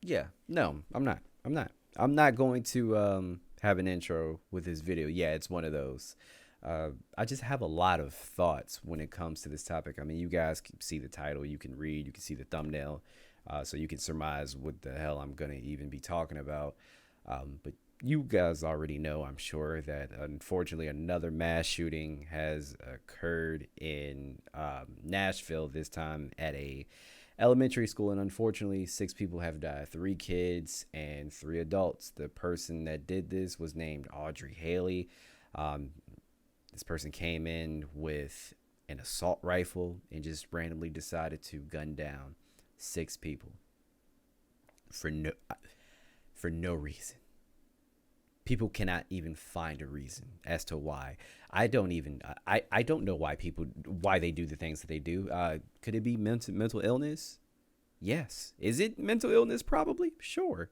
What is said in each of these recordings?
Yeah, no, I'm not. I'm not going to have an intro with this video. Yeah, it's one of those. I just have a lot of thoughts when it comes to this topic. I mean, you guys can see the title, you can read, you can see the thumbnail, so you can surmise what the hell I'm gonna even be talking about. But you guys already know, I'm sure, that unfortunately another mass shooting has occurred in Nashville. This time at a elementary school, and unfortunately 6 people have died, 3 kids and 3 adults. The person that did this was named Audrey Haley. um, this person came in with an assault rifle and just randomly decided to gun down 6 people for no reason. People cannot even find a reason as to why. I don't know why they do the things that they do. Could it be mental illness? Yes. Is it mental illness? Probably. Sure.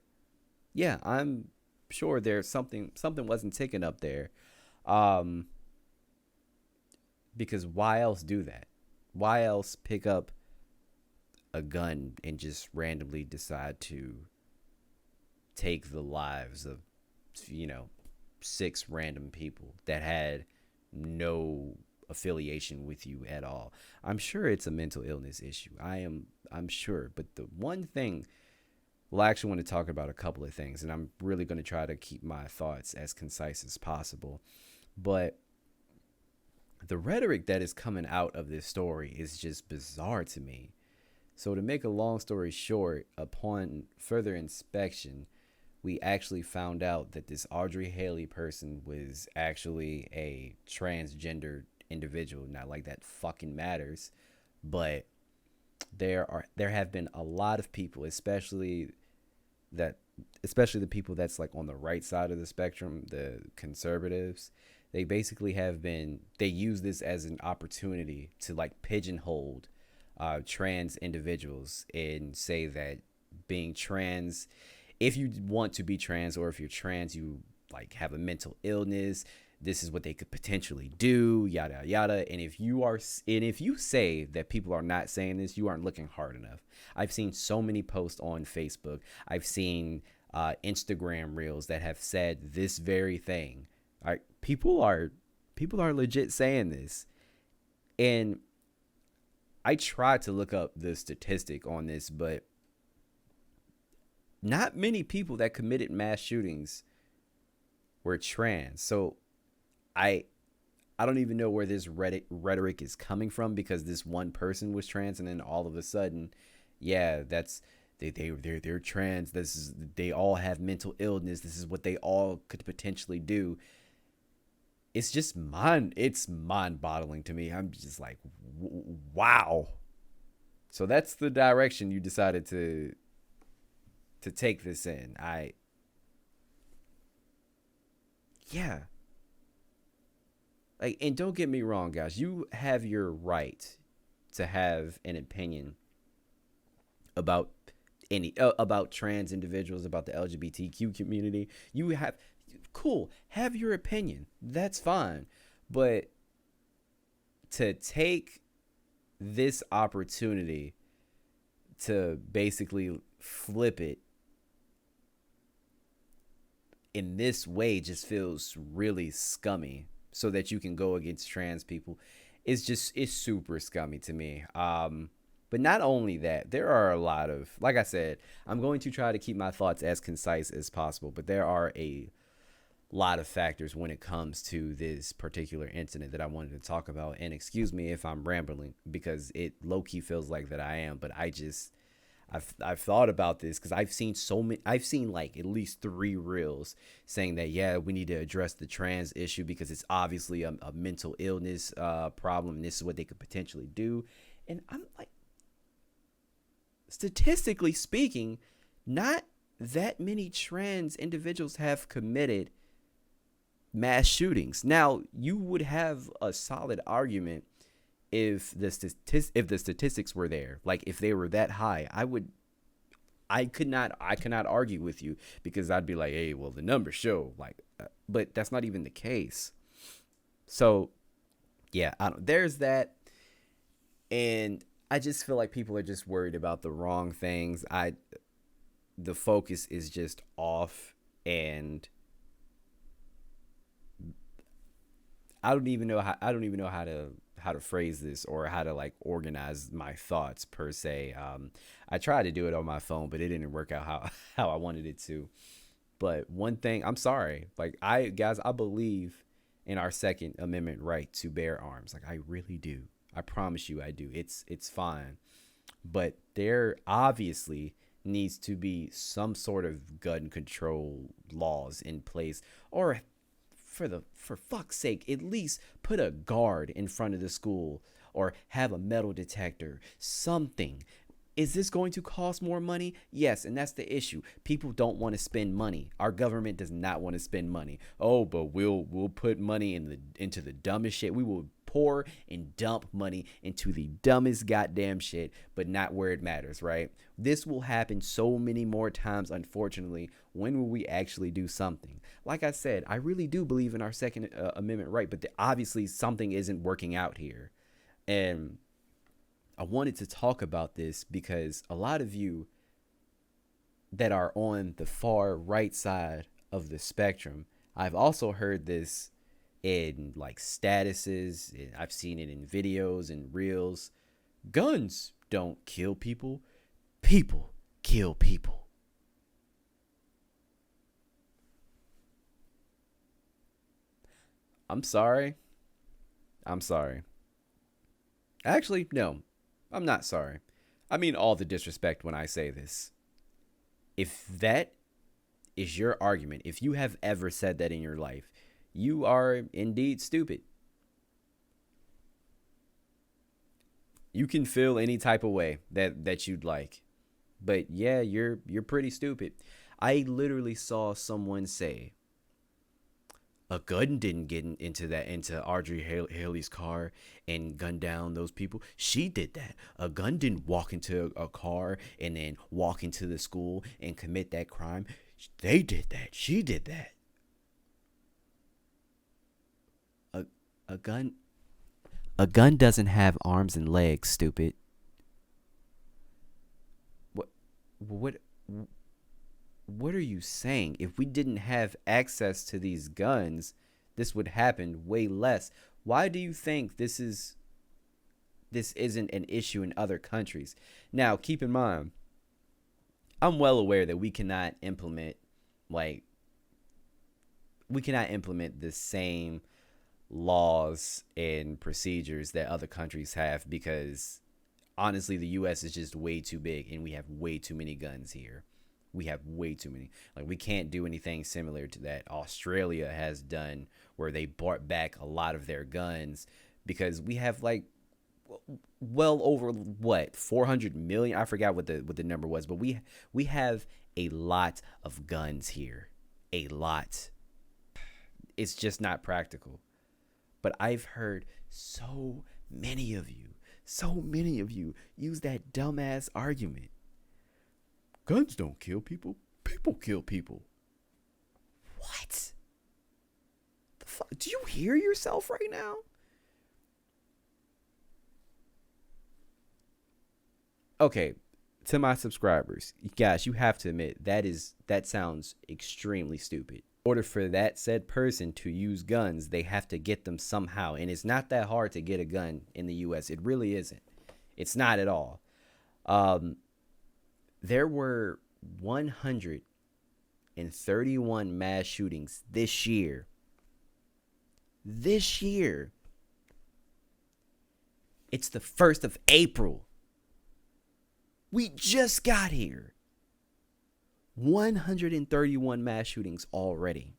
Yeah, I'm sure there's something wasn't ticking up there. Um, because why else do that? Why else pick up a gun and just randomly decide to take the lives of, you know, 6 random people that had no affiliation with you at all? I'm sure it's a mental illness issue. I'm sure. But the one thing, well, I actually want to talk about a couple of things, and I'm really going to try to keep my thoughts as concise as possible. But the rhetoric that is coming out of this story is just bizarre to me. So, to make a long story short, upon further inspection, we actually found out that this Audrey Haley person was actually a transgender individual. Not like that fucking matters, but there have been a lot of people, that especially the people that's like on the right side of the spectrum, the conservatives. They use this as an opportunity to like pigeonhole trans individuals and say that being trans, if you want to be trans, or if you're trans, you like have a mental illness, this is what they could potentially do, yada yada. And if you say that people are not saying this, you aren't looking hard enough. I've seen so many posts on Facebook. I've seen Instagram reels that have said this very thing. All right, people are legit saying this. And I tried to look up the statistic on this, but not many people that committed mass shootings were trans. So I I don't even know where this rhetoric is coming from, because this one person was trans, and then all of a sudden, yeah, that's they're trans. They all have mental illness. This is what they all could potentially do. It's mind boggling to me. I'm just like, wow. So that's the direction you decided to take this in. Yeah. Like, and don't get me wrong, guys. You have your right to have an opinion about about trans individuals, about the LGBTQ community. You have, cool, have your opinion. That's fine. But to take this opportunity to basically flip it in this way just feels really scummy, so that you can go against trans people. It's super scummy to me. But not only that, there are a lot of, like I said, I'm going to try to keep my thoughts as concise as possible, but there are a lot of factors when it comes to this particular incident that I wanted to talk about. And excuse me if I'm rambling, because it low key feels like that I am, but I've thought about this because I've seen like at least 3 reels saying that, yeah, we need to address the trans issue because it's obviously a mental illness problem, and this is what they could potentially do. And I'm like, statistically speaking, not that many trans individuals have committed mass shootings. Now, you would have a solid argument if the statistics were there, like if they were that high. I cannot argue with you, because I'd be like, hey, well, the numbers show, like, but that's not even the case. So yeah, there's that. And I just feel like people are just worried about the wrong things. The focus is just off, and I don't even know how to phrase this or how to like organize my thoughts per se. I tried to do it on my phone, but it didn't work out how how I wanted it to. But one thing, I'm sorry, like I believe in our Second Amendment right to bear arms. Like I really do. I promise you, I do. It's fine, but there obviously needs to be some sort of gun control laws in place, or for fuck's sake, at least put a guard in front of the school or have a metal detector, something. Is this going to cost more money? Yes, and that's the issue. People don't want to spend money. Our government does not want to spend money. Oh, but we'll put money into the dumbest shit. We will pour and dump money into the dumbest goddamn shit, but not where it matters, right? This will happen so many more times, unfortunately. When will we actually do something? Like I said, I really do believe in our Second Amendment right, but obviously something isn't working out here. And I wanted to talk about this because a lot of you that are on the far right side of the spectrum, I've also heard this in like statuses, and I've seen it in videos and reels. Guns don't kill people, people kill people. I'm sorry. I'm sorry. Actually, no, I'm not sorry. I mean all the disrespect when I say this. If that is your argument, if you have ever said that in your life, you are indeed stupid. You can feel any type of way that you'd like. But yeah, you're pretty stupid. I literally saw someone say a gun didn't get into Audrey Haley's car and gun down those people. She did that. A gun didn't walk into a car and then walk into the school and commit that crime. They did that. She did that. A a gun a gun doesn't have arms and legs, stupid. What what what are you saying? If we didn't have access to these guns, this would happen way less. Why do you think this isn't an issue in other countries? Now, keep in mind, I'm well aware that like we cannot implement the same laws and procedures that other countries have because honestly the US is just way too big and we have way too many guns here. We have way too many. Like we can't do anything similar to that Australia has done, where they brought back a lot of their guns because we have like well over what 400 million. I forgot what the number was, but we have a lot of guns here. A lot. It's just not practical. But I've heard so many of you use that dumbass argument. Guns don't kill people. People kill people. What? The fuck? Do you hear yourself right now? Okay, to my subscribers, guys, you have to admit that sounds extremely stupid. In order for that said person to use guns, they have to get them somehow, and it's not that hard to get a gun in the US. It really isn't. It's not at all. There were 131 mass shootings this year. This year. It's the 1st of April. We just got here. 131 mass shootings already.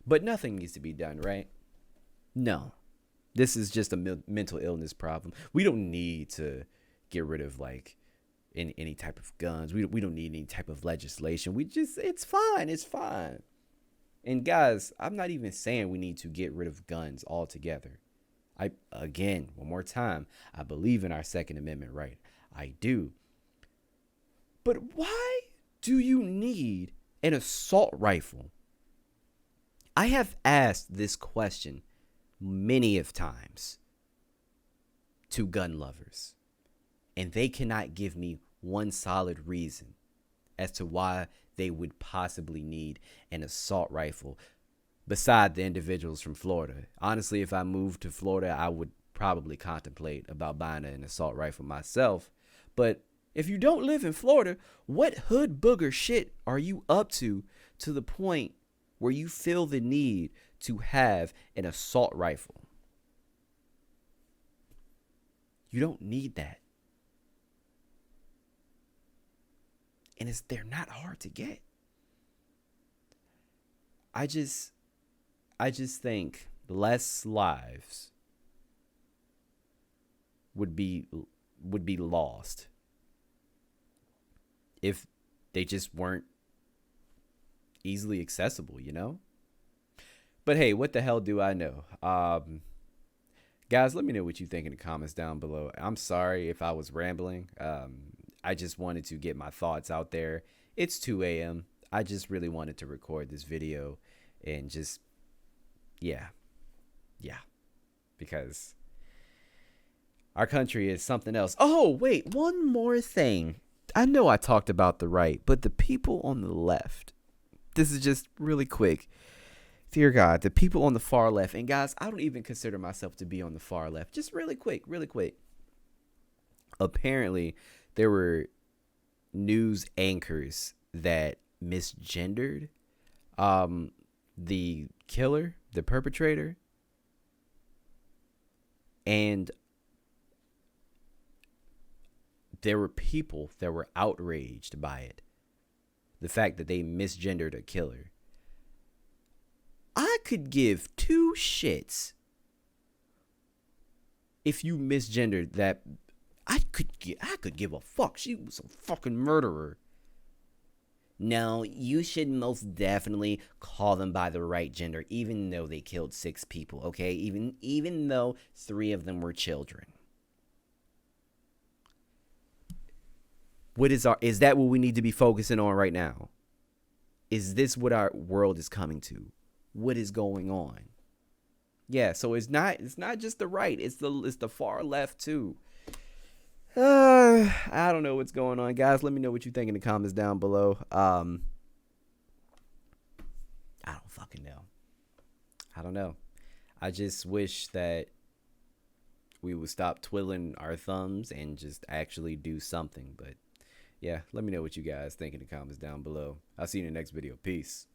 But nothing needs to be done, right? No. This is just a mental illness problem. We don't need to get rid of like any type of guns. We don't need any type of legislation. It's fine. It's fine. And guys, I'm not even saying we need to get rid of guns altogether. Again, one more time, I believe in our Second Amendment right. I do. But why do you need an assault rifle? I have asked this question many of times to gun lovers. and they cannot give me one solid reason as to why they would possibly need an assault rifle beside the individuals from Florida. Honestly, if I moved to Florida, I would probably contemplate about buying an assault rifle myself. But if you don't live in Florida, what hood booger shit are you up to the point where you feel the need to have an assault rifle? You don't need that. And they're not hard to get. I just think less lives would be lost if they just weren't easily accessible, you know? But hey, what the hell do I know? Guys, let me know what you think in the comments down below. I'm sorry if I was rambling. I just wanted to get my thoughts out there. It's 2 a.m. I just really wanted to record this video and just, yeah, because our country is something else. Oh, wait, one more thing. I know I talked about the right, but the people on the left, this is just really quick. Dear God, the people on the far left, and guys, I don't even consider myself to be on the far left. Just really quick. Apparently, there were news anchors that misgendered the killer, the perpetrator, and there were people that were outraged by it. The fact that they misgendered a killer. I could give two shits if you misgendered that. I could give a fuck. She was a fucking murderer. No, you should most definitely call them by the right gender, even though they killed 6 people, okay? Even though 3 of them were children. Is that what we need to be focusing on right now? Is this what our world is coming to? What is going on? Yeah, so it's not just the right, it's the far left too. I don't know what's going on, guys. Let me know what you think in the comments down below. I don't fucking know. I don't know. I just wish that we would stop twiddling our thumbs and just actually do something. But yeah, let me know what you guys think in the comments down below. I'll see you in the next video. Peace.